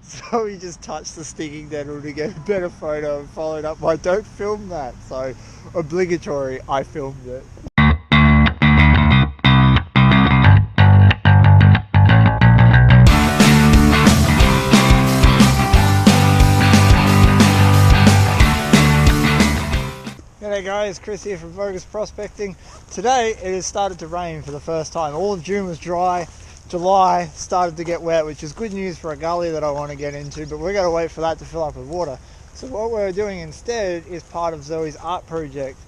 So he just touched the stinging nettle to get a better photo and followed up by don't film that. So obligatory, I filmed it. G'day guys, Chris here from Vo-Gus Prospecting. Today it has started to rain for the first time. All of June was dry. July started to get wet, which is good news for a gully that I want to get into, but we're going to wait for that to fill up with water. So what we're doing instead is part of Zoe's art project.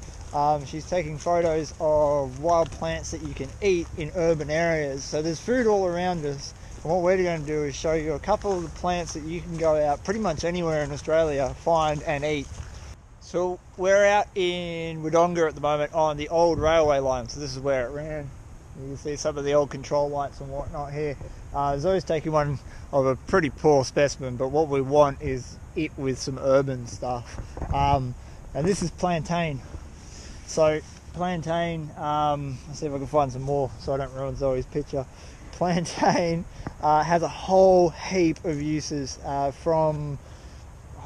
She's taking photos of wild plants that you can eat in urban areas. So there's food all around us, and what we're going to do is show you a couple of the plants that you can go out pretty much anywhere in Australia, find and eat. So we're out in Wodonga at the moment on the old railway line, so this is where it ran. You can see some of the old control lights and whatnot here. Zoe's taking one of a pretty poor specimen, but what we want is it with some urban stuff. And this is Plantain. So Plantain, let's see if I can find some more so I don't ruin Zoe's picture. Plantain has a whole heap of uses from...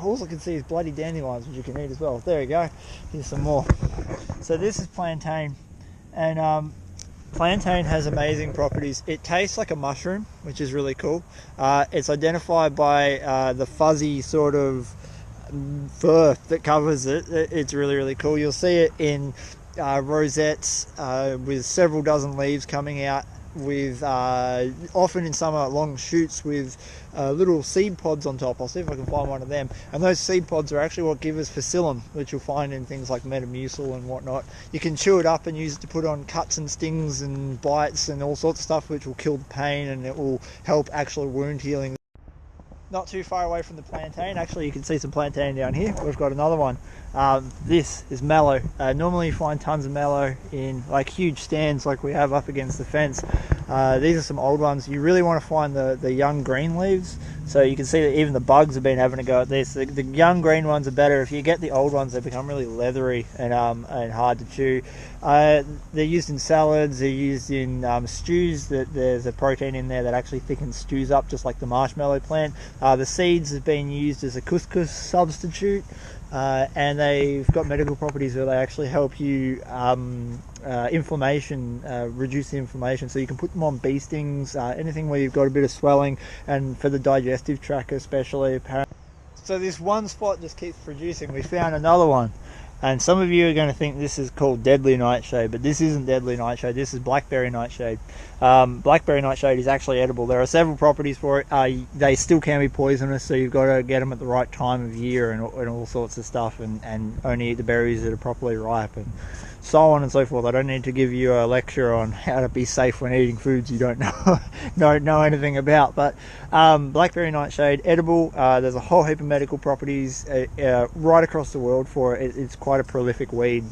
all I can see is bloody dandelions, which you can eat as well. There you go. Here's some more. So this is Plantain, and Plantain has amazing properties. It tastes like a mushroom, which is really cool. It's identified by the fuzzy sort of fur that covers it. It's really, really cool. You'll see it in rosettes with several dozen leaves coming out, with often in summer long shoots with little seed pods on top. I'll see if I can find one of them, and those seed pods are actually what give us psyllium, which you'll find in things like Metamucil and whatnot. You can chew it up and use it to put on cuts and stings and bites and all sorts of stuff, which will kill the pain, and it will help actual wound healing. Not too far away from the plantain, actually you can see some plantain down here. We've got another one. This is mallow. Normally you find tons of mallow in like huge stands like we have up against the fence. These are some old ones. You really want to find the young green leaves. So you can see that even the bugs have been having a go at this. The young green ones are better. If you get the old ones, they become really leathery and hard to chew. They're used in salads, they're used in stews. There's a protein in there that actually thickens stews up, just like the Marsh Mallow plant. The seeds have been used as a couscous substitute, and they've got medical properties where they actually help you inflammation, reduce the inflammation. So you can put them on bee stings, anything where you've got a bit of swelling, and for the digestive tract especially. So this one spot just keeps producing. We found another one, and some of you are going to think this is called deadly nightshade, but this isn't deadly nightshade. This is blackberry nightshade. Blackberry nightshade is actually edible. There are several properties for it. They still can be poisonous, so you've got to get them at the right time of year and all sorts of stuff, and only eat the berries that are properly ripe and so on and so forth. I don't need to give you a lecture on how to be safe when eating foods you don't know anything about. But blackberry nightshade, edible. There's a whole heap of medical properties right across the world for it. It's quite a prolific weed.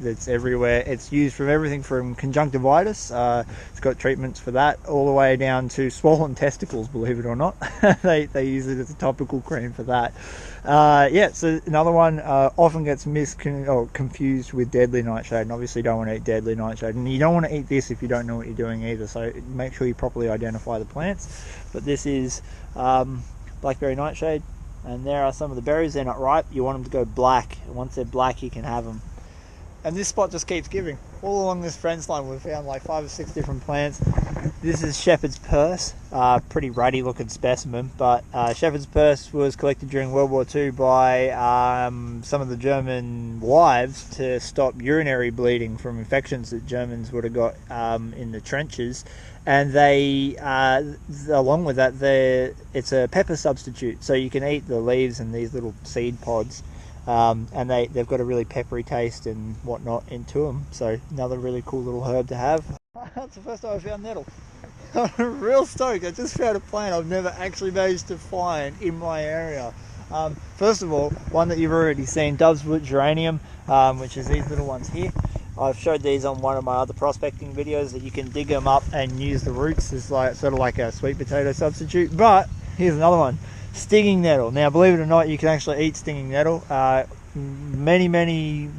It's everywhere. It's used for everything from conjunctivitis. It's got treatments for that, all the way down to swollen testicles, believe it or not. they use it as a topical cream for that. Yeah, so another one often gets confused with deadly nightshade, and obviously you don't want to eat deadly nightshade, and you don't want to eat this if you don't know what you're doing either, so make sure you properly identify the plants. But this is blackberry nightshade, and there are some of the berries. They're not ripe. You want them to go black, and once they're black you can have them. And this spot just keeps giving. All along this fence line we've found like 5 or 6 different plants. This is shepherd's purse, pretty ruddy looking specimen, but shepherd's purse was collected during World War II by some of the German wives to stop urinary bleeding from infections that Germans would have got in the trenches. And they, along with that, it's a pepper substitute, so you can eat the leaves and these little seed pods. And they've got a really peppery taste and whatnot into them, so another really cool little herb to have. That's the first time I found nettle. I'm real stoked. I just found a plant I've never actually managed to find in my area. First of all, one that you've already seen, dove's-foot geranium, which is these little ones here. I've showed these on one of my other prospecting videos, that you can dig them up and use the roots as sort of like a sweet potato substitute. But here's another one. Stinging nettle. Now, believe it or not, you can actually eat stinging nettle. many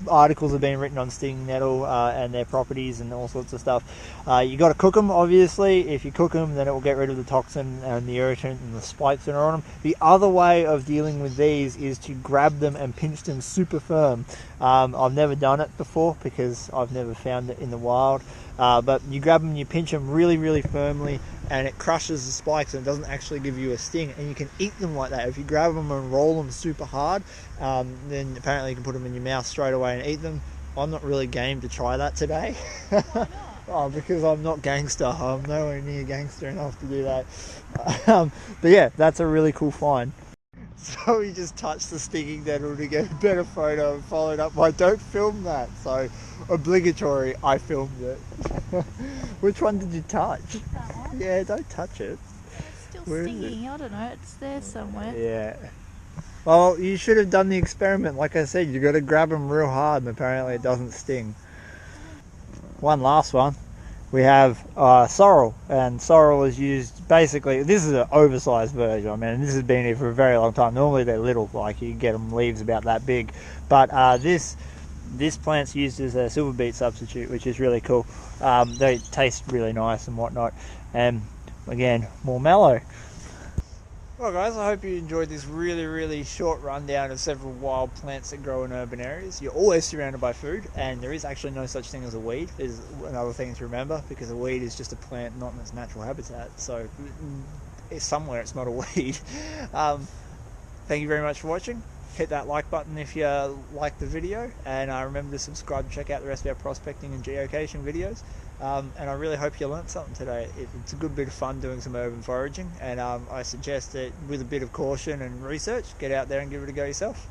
articles have been written on stinging nettle and their properties and all sorts of stuff. You got to cook them, obviously. If you cook them, then it will get rid of the toxin and the irritant and the spikes that are on them. The other way of dealing with these is to grab them and pinch them super firm. I've never done it before because I've never found it in the wild. But you grab them, you pinch them really firmly, and it crushes the spikes and it doesn't actually give you a sting, and you can eat them like that. If you grab them and roll them super hard, then apparently you can put them in your mouth straight away and eat them. I'm not really game to try that today. Oh, because I'm not gangster. I'm nowhere near gangster enough to do that. But yeah, that's a really cool find. So we just touched the stinging nettle to get a better photo and followed up by don't film that. So obligatory, I filmed it. Which one did you touch? That one. Yeah, don't touch it. It's still Where is stinging. I don't know. It's there somewhere. Yeah. Well, you should have done the experiment. Like I said, you got to grab them real hard, and apparently it doesn't sting. One last one. We have sorrel, and sorrel is used basically. This is an oversized version. I mean, this has been here for a very long time. Normally they're little, like you get them leaves about that big, but this plant's used as a silver beet substitute, which is really cool. They taste really nice and whatnot, and again, more mallow. Well guys, I hope you enjoyed this really short rundown of several wild plants that grow in urban areas. You're always surrounded by food, and there is actually no such thing as a weed, is another thing to remember, because a weed is just a plant not in its natural habitat, so somewhere it's not a weed. Thank you very much for watching. Hit that like button if you like the video, and remember to subscribe and check out the rest of our prospecting and geocaching videos. And I really hope you learnt something today. It's a good bit of fun doing some urban foraging, and I suggest that with a bit of caution and research, get out there and give it a go yourself.